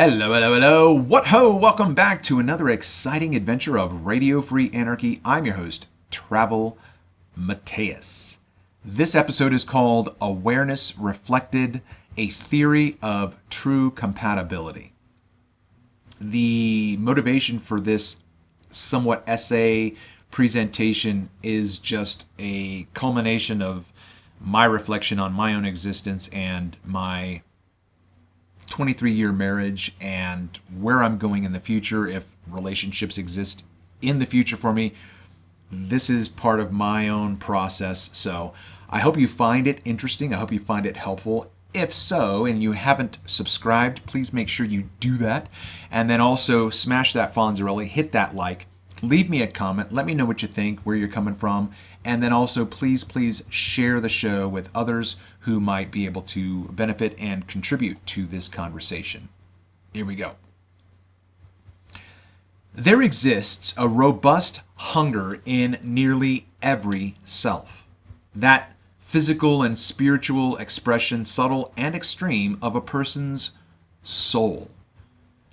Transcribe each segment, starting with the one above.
Hello, hello, hello. What ho? Welcome back to another exciting adventure of Radio Free Anarchy. I'm your host, Travel Mateus. This episode is called Awareness Reflected, a Theory of True Compatibility. The motivation for this somewhat essay presentation is just a culmination of my reflection on my own existence and my 23-year marriage and where I'm going in the future if relationships exist in the future for me. This is part of my own process, so I hope you find it interesting. I hope you find it helpful. If so, and you haven't subscribed, please make sure you do that. And then also smash that Fonzarelli, hit that like, leave me a comment, let me know what you think, where you're coming from, and then also please share the show with others who might be able to benefit and contribute to this conversation. Here we go. There exists a robust hunger in nearly every self. That physical and spiritual expression, subtle and extreme, of a person's soul.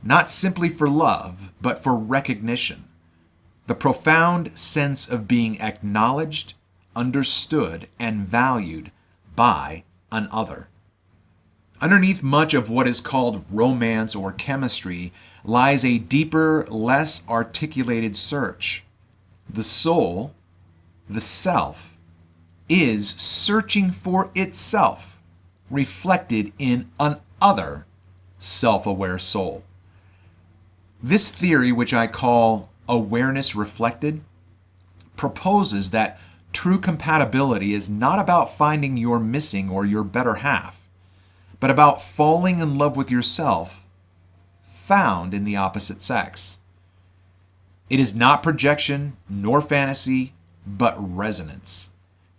Not simply for love, but for recognition. The profound sense of being acknowledged, understood, and valued by an other. Underneath much of what is called romance or chemistry lies a deeper, less articulated search. The soul, the self, is searching for itself, reflected in an other self-aware soul. This theory, which I call Awareness Reflected, proposes that true compatibility is not about finding your missing or your better half, but about falling in love with yourself found in the opposite sex. It is not projection nor fantasy, but resonance.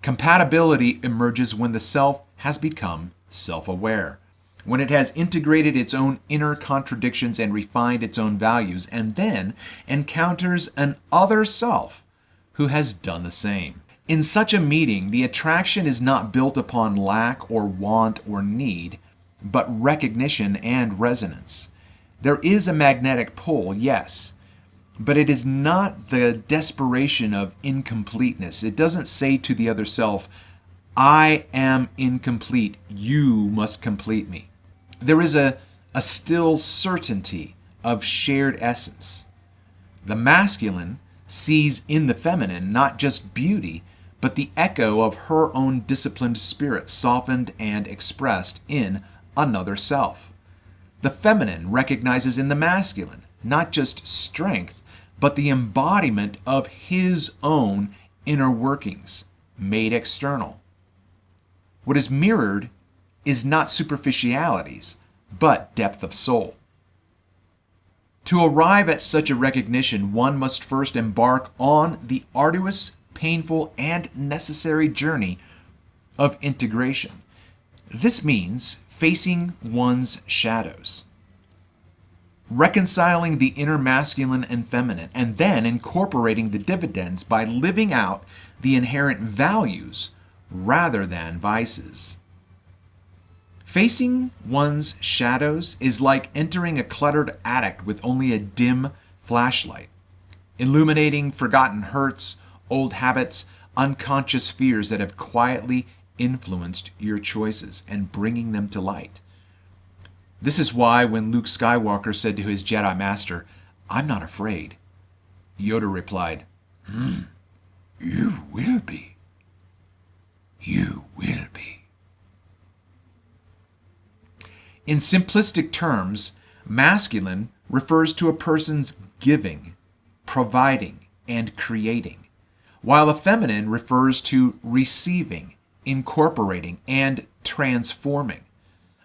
Compatibility emerges when the self has become self-aware, when it has integrated its own inner contradictions and refined its own values, and then encounters an other self who has done the same. In such a meeting, the attraction is not built upon lack or want or need, but recognition and resonance. There is a magnetic pull, yes, but it is not the desperation of incompleteness. It doesn't say to the other self, I am incomplete, you must complete me. There is a still certainty of shared essence. The masculine sees in the feminine not just beauty, but the echo of her own disciplined spirit, softened and expressed in another self. The feminine recognizes in the masculine not just strength, but the embodiment of his own inner workings, made external. What is mirrored is not superficialities, but depth of soul. To arrive at such a recognition, one must first embark on the arduous, painful, and necessary journey of integration. This means facing one's shadows, reconciling the inner masculine and feminine, and then incorporating the dividends by living out the inherent values rather than vices. Facing one's shadows is like entering a cluttered attic with only a dim flashlight, illuminating forgotten hurts, old habits, unconscious fears that have quietly influenced your choices and bringing them to light. This is why when Luke Skywalker said to his Jedi Master, "I'm not afraid," Yoda replied, "You will be. You will be." In simplistic terms, masculine refers to a person's giving, providing, and creating, while the feminine refers to receiving, incorporating, and transforming.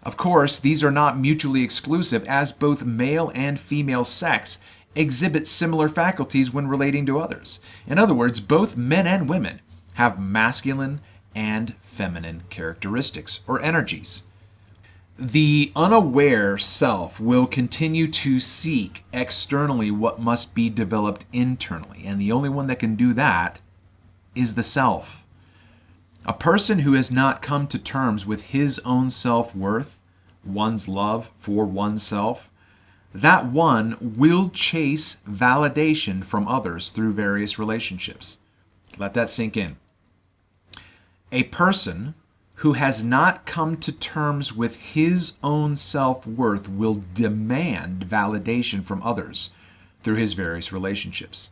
Of course, these are not mutually exclusive, as both male and female sex exhibit similar faculties when relating to others. In other words, both men and women have masculine and feminine characteristics or energies. The unaware self will continue to seek externally what must be developed internally, and the only one that can do that is the self. A person who has not come to terms with his own self-worth, one's love for oneself, that one will chase validation from others through various relationships. Let that sink in. A person who has not come to terms with his own self-worth will demand validation from others through his various relationships.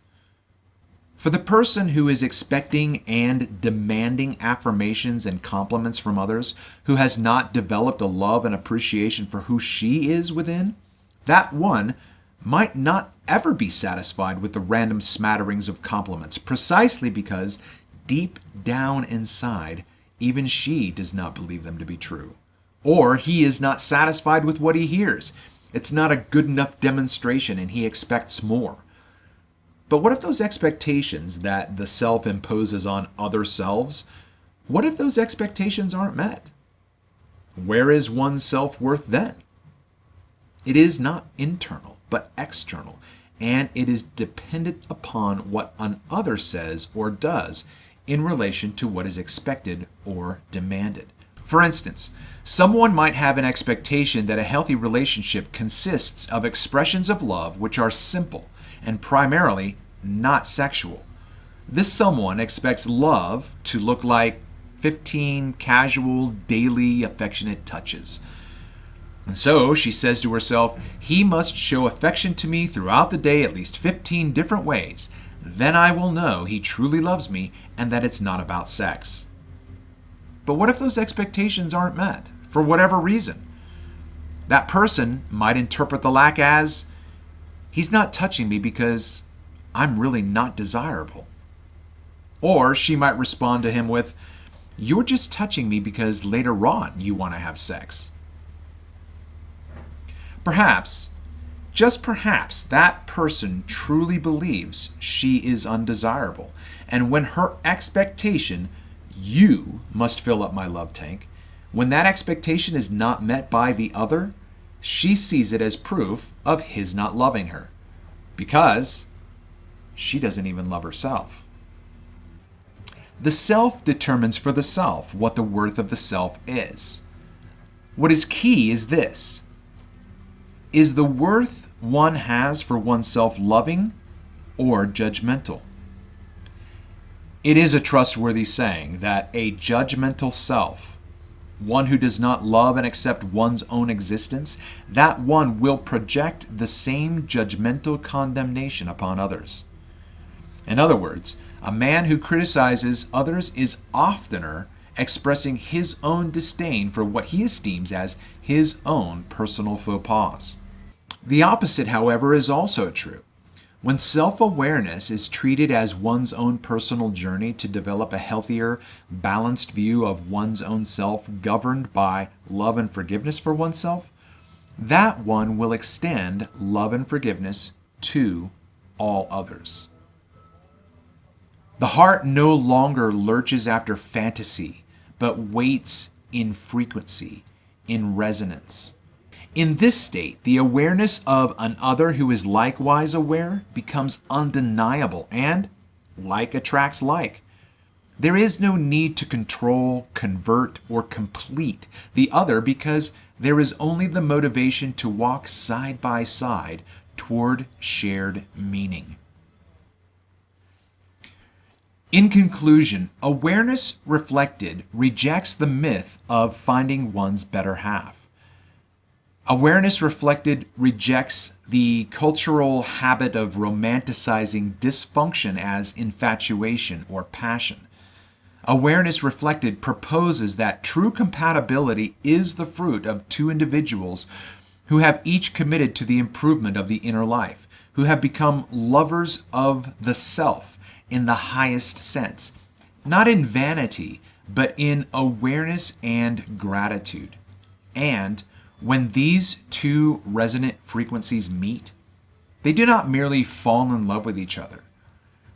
For the person who is expecting and demanding affirmations and compliments from others, who has not developed a love and appreciation for who she is within, that one might not ever be satisfied with the random smatterings of compliments, precisely because deep down inside, even she does not believe them to be true. Or he is not satisfied with what he hears. It's not a good enough demonstration and he expects more. But what if those expectations that the self imposes on other selves, what if those expectations aren't met? Where is one's self-worth then? It is not internal, but external, and it is dependent upon what another says or does in relation to what is expected or demanded. For instance, someone might have an expectation that a healthy relationship consists of expressions of love which are simple and primarily not sexual. This someone expects love to look like 15 casual, daily, affectionate touches. And so she says to herself, he must show affection to me throughout the day at least 15 different ways. Then I will know he truly loves me and that it's not about sex. But what if those expectations aren't met, for whatever reason? That person might interpret the lack as, he's not touching me because I'm really not desirable. Or she might respond to him with, you're just touching me because later on you want to have sex. Perhaps, just perhaps, that person truly believes she is undesirable. And when her expectation, you must fill up my love tank, when that expectation is not met by the other, she sees it as proof of his not loving her. Because she doesn't even love herself. The self determines for the self what the worth of the self is. What is key is this. Is the worth one has for oneself loving or judgmental? It is a trustworthy saying that a judgmental self, one who does not love and accept one's own existence, that one will project the same judgmental condemnation upon others. In other words, a man who criticizes others is oftener expressing his own disdain for what he esteems as his own personal faux pas. The opposite, however, is also true. When self-awareness is treated as one's own personal journey to develop a healthier, balanced view of one's own self governed by love and forgiveness for oneself, that one will extend love and forgiveness to all others. The heart no longer lurches after fantasy, but waits in frequency, in resonance. In this state, the awareness of an other who is likewise aware becomes undeniable, and like attracts like. There is no need to control, convert, or complete the other because there is only the motivation to walk side by side toward shared meaning. In conclusion, awareness reflected rejects the myth of finding one's better half. Awareness reflected rejects the cultural habit of romanticizing dysfunction as infatuation or passion. Awareness reflected proposes that true compatibility is the fruit of two individuals who have each committed to the improvement of the inner life, who have become lovers of the self in the highest sense, not in vanity, but in awareness and gratitude. And when these two resonant frequencies meet, they do not merely fall in love with each other.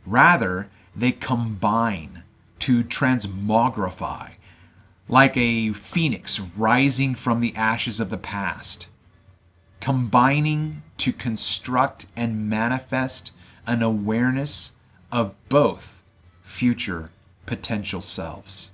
Rather, they combine to transmogrify, like a phoenix rising from the ashes of the past, combining to construct and manifest an awareness of both future potential selves.